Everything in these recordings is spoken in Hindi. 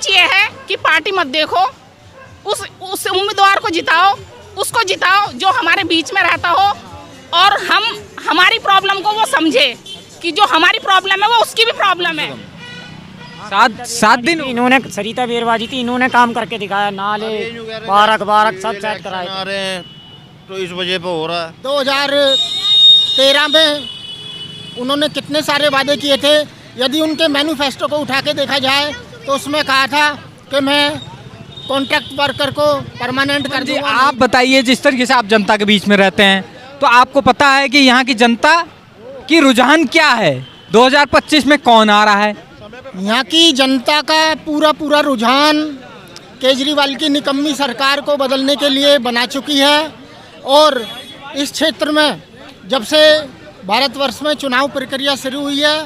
सोच ये है कि पार्टी मत देखो, उस उम्मीदवार को जिताओ, उसको जिताओ जो हमारे बीच में रहता हो और हमारी प्रॉब्लम को वो समझे कि जो हमारी प्रॉब्लम है वो उसकी भी प्रॉब्लम है। 7 दिन इन्होंने सरिता बेरवाजी थी, इन्होंने काम करके दिखाया, नाले पार्क सब सेट कराए। तो इस वजह पे हो रहा है। 2013 में उन्होंने कितने सारे वादे किए थे। यदि उनके मैनिफेस्टो को उठा के देखा जाए तो उसमें कहा था कि मैं कॉन्ट्रैक्ट वर्कर को परमानेंट कर दूंगा। आप बताइए, जिस तरीके से आप जनता के बीच में रहते हैं तो आपको पता है कि यहाँ की जनता की रुझान क्या है, 2025 में कौन आ रहा है? यहाँ की जनता का पूरा रुझान केजरीवाल की निकम्मी सरकार को बदलने के लिए बना चुकी है। और इस क्षेत्र में जब से भारतवर्ष में चुनाव प्रक्रिया शुरू हुई है,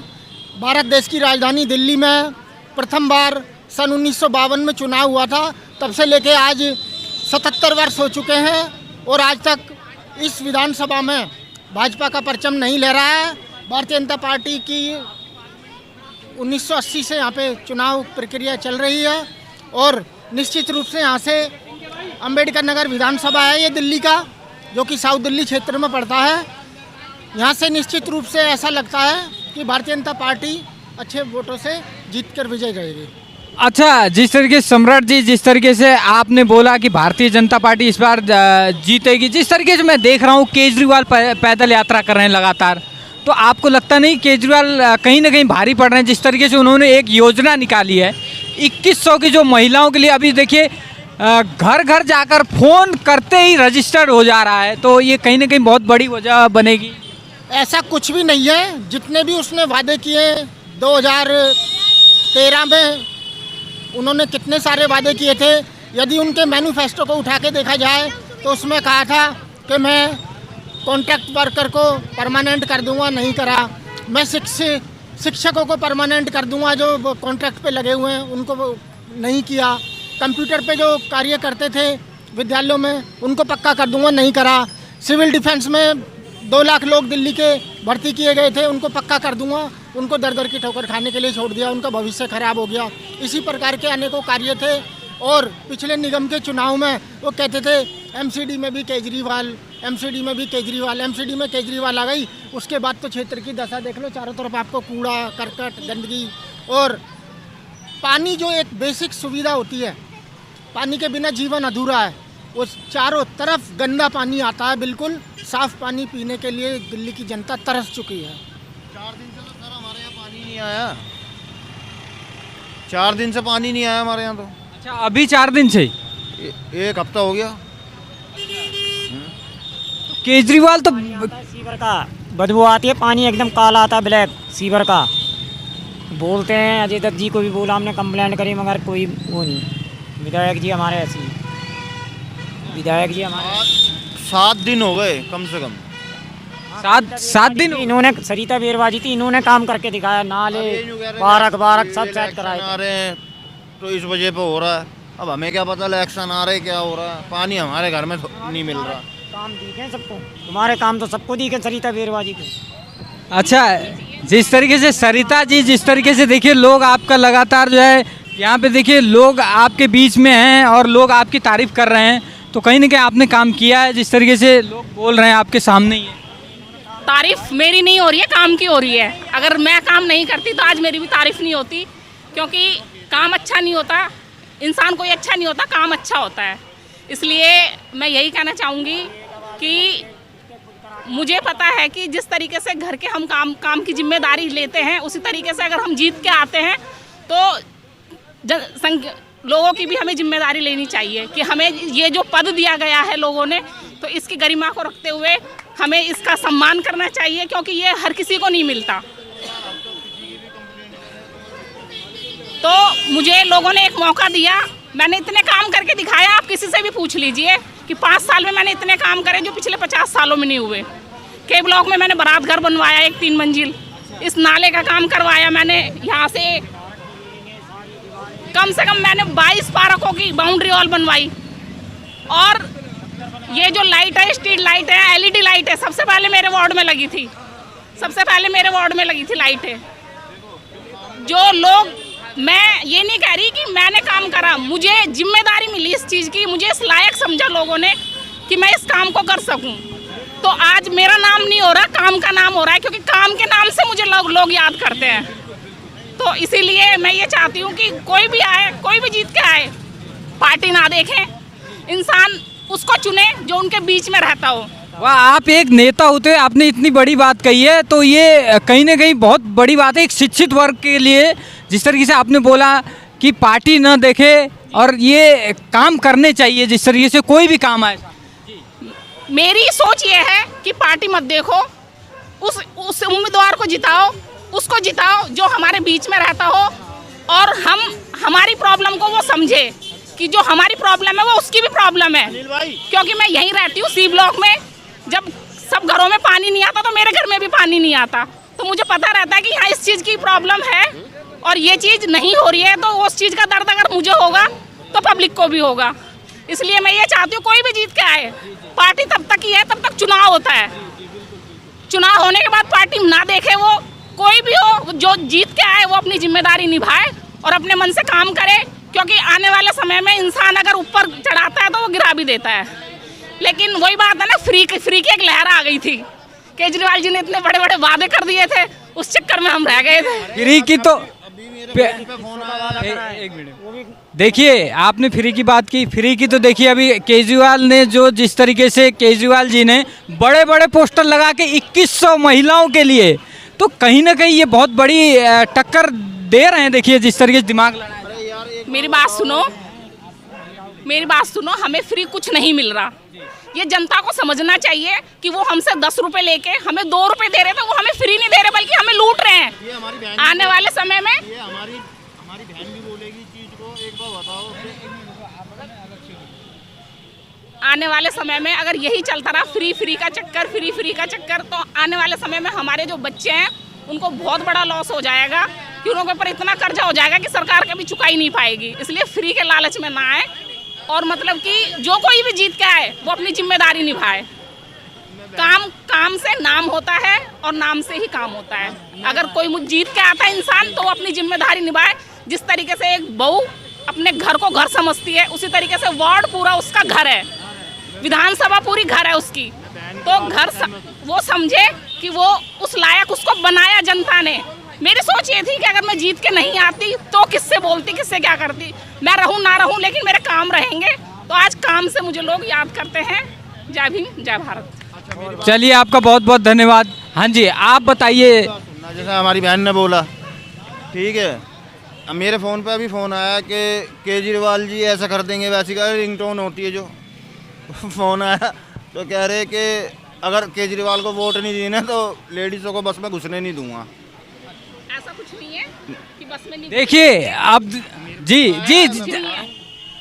भारत देश की राजधानी दिल्ली में प्रथम बार सन 1952 में चुनाव हुआ था, तब से लेके आज 77 वर्ष हो चुके हैं और आज तक इस विधानसभा में भाजपा का परचम नहीं लहरा है। भारतीय जनता पार्टी की 1980 से यहाँ पे चुनाव प्रक्रिया चल रही है और निश्चित रूप से यहाँ से अंबेडकर नगर विधानसभा है ये दिल्ली का, जो कि साउथ दिल्ली क्षेत्र में पड़ता है। यहाँ से निश्चित रूप से ऐसा लगता है कि भारतीय जनता पार्टी अच्छे वोटों से जीतकर विजय रहेगी। अच्छा, जिस तरीके से सम्राट जी, जिस तरीके से आपने बोला कि भारतीय जनता पार्टी इस बार जीतेगी, जिस तरीके से मैं देख रहा हूँ केजरीवाल पैदल यात्रा कर रहे हैं लगातार, तो आपको लगता नहीं केजरीवाल कहीं ना कहीं भारी पड़ रहे हैं? जिस तरीके से उन्होंने एक योजना निकाली है 2100 की, जो महिलाओं के लिए अभी देखिए घर घर जाकर फ़ोन करते ही रजिस्टर्ड हो जा रहा है, तो ये कहीं ना कहीं बहुत बड़ी वजह बनेगी। ऐसा कुछ भी नहीं है। जितने भी उसने वादे किए 2013 में उन्होंने कितने सारे वादे किए थे। यदि उनके मैनिफेस्टो को उठा के देखा जाए तो उसमें कहा था कि मैं कॉन्ट्रैक्ट वर्कर को परमानेंट कर दूंगा, नहीं करा। मैं शिक्षकों को परमानेंट कर दूंगा, जो कॉन्ट्रैक्ट पे लगे हुए हैं उनको नहीं किया। कंप्यूटर पे जो कार्य करते थे विद्यालयों में उनको पक्का कर दूंगा, नहीं करा। सिविल डिफेंस में 2 लाख लोग दिल्ली के भर्ती किए गए थे, उनको पक्का कर दूंगा, उनको दर दर की ठोकर खाने के लिए छोड़ दिया, उनका भविष्य खराब हो गया। इसी प्रकार के अनेकों कार्य थे। और पिछले निगम के चुनाव में वो कहते थे एमसीडी में भी केजरीवाल, एमसीडी में भी केजरीवाल, एमसीडी में केजरीवाल आ गई। उसके बाद तो क्षेत्र की दशा देख लो, चारों तरफ आपको कूड़ा करकट गंदगी और पानी, जो एक बेसिक सुविधा होती है, पानी के बिना जीवन अधूरा है, वो चारों तरफ गंदा पानी आता है। बिल्कुल साफ पानी पीने के लिए दिल्ली की जनता तरस चुकी है। 4 दिन से तो सर हमारे यहाँ पानी नहीं आया, 4 दिन से पानी नहीं आया हमारे यहाँ। तो अच्छा, अभी 4 दिन से? एक हफ्ता हो गया। केजरीवाल तो सीवर का बदबू आती है, पानी एकदम काला आता है, ब्लैक सीवर का। बोलते हैं अजय दत्त जी को भी बोला, हमने कंप्लेंट करी, मगर कोई वो नहीं। विधायक जी हमारे ऐसे ही, विधायक जी हमारे 7 दिन हो गए कम से कम। 7 दिन इन्होंने सरिता बेरवाजी थी, इन्होंने काम करके दिखाया, नाले पार्क सब सेट कराए आ रहे हैं तो इस वजह पे हो रहा है। अब हमें क्या पता इलेक्शन आ रहे क्या हो रहा है। पानी हमारे घर में नहीं मिल रहा। काम दिखे सबको, तुम्हारे काम तो सबको दिखे सरिता बेरवाजी को। अच्छा, जिस तरीके से सरिता जी, जिस तरीके से देखिए लोग आपका लगातार जो है यहाँ पे देखिए लोग आपके बीच में हैं और लोग आपकी तारीफ कर रहे हैं, तो कहीं ना कहीं आपने काम किया है, जिस तरीके से लोग बोल रहे हैं आपके सामने ही है। तारीफ मेरी नहीं हो रही है, काम की हो रही है। अगर मैं काम नहीं करती तो आज मेरी भी तारीफ नहीं होती, क्योंकि काम अच्छा नहीं होता, इंसान कोई अच्छा नहीं होता, काम अच्छा होता है। इसलिए मैं यही कहना चाहूँगी कि मुझे पता है कि जिस तरीके से घर के हम काम की जिम्मेदारी लेते हैं, उसी तरीके से अगर हम जीत के आते हैं तो लोगों की भी हमें जिम्मेदारी लेनी चाहिए कि हमें ये जो पद दिया गया है लोगों ने, तो इसकी गरिमा को रखते हुए हमें इसका सम्मान करना चाहिए, क्योंकि ये हर किसी को नहीं मिलता। तो मुझे लोगों ने एक मौका दिया, मैंने इतने काम करके दिखाया। आप किसी से भी पूछ लीजिए कि 5 साल में मैंने इतने काम करे जो पिछले 50 सालों में नहीं हुए। के ब्लॉक में मैंने बारात घर बनवाया, एक 3 मंजिल। इस नाले का काम करवाया मैंने, यहाँ से कम से कम मैंने 22 पार्कों की बाउंड्री वॉल बनवाई। और ये जो लाइट है, स्ट्रीट लाइट है, LED लाइट है, सबसे पहले मेरे वार्ड में लगी थी, सबसे पहले मेरे वार्ड में लगी थी लाइट है। जो लोग मैं ये नहीं कह रही कि मैंने काम करा, मुझे जिम्मेदारी मिली इस चीज़ की, मुझे इस लायक समझा लोगों ने कि मैं इस काम को कर सकूं। तो आज मेरा नाम नहीं हो रहा, काम का नाम हो रहा है, क्योंकि काम के नाम से मुझे लोग याद करते हैं। तो इसीलिए मैं ये चाहती हूँ कि कोई भी आए, कोई भी जीत के आए, पार्टी ना देखें, इंसान उसको चुने जो उनके बीच में रहता हो। वाह, आप एक नेता होते हुए आपने इतनी बड़ी बात कही है, तो ये कहीं ना कहीं बहुत बड़ी बात है एक शिक्षित वर्ग के लिए। जिस तरीके से आपने बोला कि पार्टी न देखे और ये काम करने चाहिए, जिस तरीके से कोई भी काम आए। मेरी सोच ये है कि पार्टी मत देखो, उस उम्मीदवार को जिताओ, उसको जिताओ जो हमारे बीच में रहता हो, और हमारी प्रॉब्लम को वो समझे कि जो हमारी प्रॉब्लम है वो उसकी भी प्रॉब्लम है। क्योंकि मैं यहीं रहती हूँ सी ब्लॉक में, जब सब घरों में पानी नहीं आता तो मेरे घर में भी पानी नहीं आता, तो मुझे पता रहता है कि यहाँ इस चीज़ की प्रॉब्लम है और ये चीज़ नहीं हो रही है, तो उस चीज़ का दर्द अगर मुझे होगा तो पब्लिक को भी होगा। इसलिए मैं ये चाहती हूँ कोई भी जीत के आए, पार्टी तब तक ही है तब तक चुनाव होता है, चुनाव होने के बाद पार्टी ना देखे, वो कोई भी हो जो जीत के आए वो अपनी जिम्मेदारी निभाए और अपने मन से काम करे। क्योंकि आने वाले समय में इंसान अगर ऊपर चढ़ाता है तो वो गिरा भी देता है। लेकिन वही बात है ना, फ्री की एक लहर आ गई थी, केजरीवाल जी ने इतने बड़े बड़े वादे कर दिए थे, उस चक्कर में हम रह गए थे। फ्री की तो एक मिनट देखिए, आपने फ्री की बात की, फ्री की तो देखिए अभी केजरीवाल ने जो जिस तरीके से केजरीवाल जी ने बड़े बड़े पोस्टर लगा के 2100 महिलाओं के लिए, तो कहीं ना कहीं ये बहुत बड़ी टक्कर दे रहे हैं। देखिए जिस तरीके से दिमाग लड़ा है। मेरी बात सुनो, हमें फ्री कुछ नहीं मिल रहा। ये जनता को समझना चाहिए कि वो हमसे 10 रुपए लेके हमें 2 रुपए दे रहे थे, वो हमें फ्री नहीं दे रहे बल्कि हमें लूट रहे हैं। आने वाले समय में ये हमारी बहन भी बोलेगी चीज को, एक बार बताओ। आने वाले समय में अगर यही चलता रहा, फ्री का चक्कर, तो आने वाले समय में हमारे जो बच्चे हैं उनको बहुत बड़ा लॉस हो जाएगा, कि उनके ऊपर इतना कर्जा हो जाएगा कि सरकार कभी चुका ही नहीं पाएगी। इसलिए फ्री के लालच में ना आए, और मतलब कि जो कोई भी जीत के आए वो अपनी जिम्मेदारी निभाए। काम से नाम होता है और नाम से ही काम होता है। अगर कोई जीत के आता है इंसान तो वो अपनी जिम्मेदारी निभाए। जिस तरीके से एक बहू अपने घर को घर समझती है, उसी तरीके से वार्ड पूरा उसका घर है, विधानसभा पूरी घर है उसकी, तो वो समझे कि वो उस लायक उसको बनाया जनता ने। मेरी सोच ये थी कि अगर मैं जीत के नहीं आती तो किससे बोलती, किससे क्या करती, मैं रहूं ना रहूं, लेकिन मेरे काम रहेंगे। तो आज काम से मुझे लोग याद करते हैं। जय भीम, जय भारत। चलिए, आपका बहुत बहुत धन्यवाद। हाँ जी, आप बताइए। जैसा हमारी बहन ने बोला, ठीक है, अब मेरे फ़ोन पे अभी फ़ोन आया कि केजरीवाल जी ऐसा कर देंगे, वैसी का रिंगटोन होती है जो फ़ोन आया, तो कह रहे कि अगर केजरीवाल को वोट नहीं देना तो लेडीज़ों को बस में घुसने नहीं दूंगा। ऐसा कुछ नहीं है कि बस में नहीं। देखिए आप जी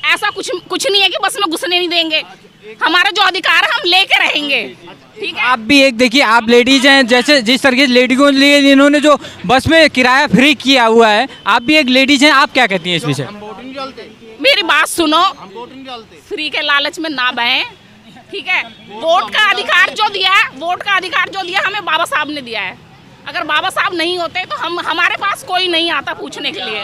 ऐसा कुछ नहीं है कि बस में घुसने नहीं देंगे। हमारा जो अधिकार है हम लेके रहेंगे, ठीक है। आप भी एक देखिए, आप लेडीज हैं, जैसे जिस तरीके से लेडीजों के लिए इन्होंने जो बस में किराया फ्री किया हुआ है, आप भी एक लेडीज हैं, आप क्या कहती हैं इस विषय? मेरी बात सुनो, फ्री के लालच में ना बहें, ठीक है। वोट का अधिकार जो दिया है हमें बाबा साहब ने दिया है। अगर बाबा साहब नहीं होते तो हमारे पास कोई नहीं आता पूछने के लिए।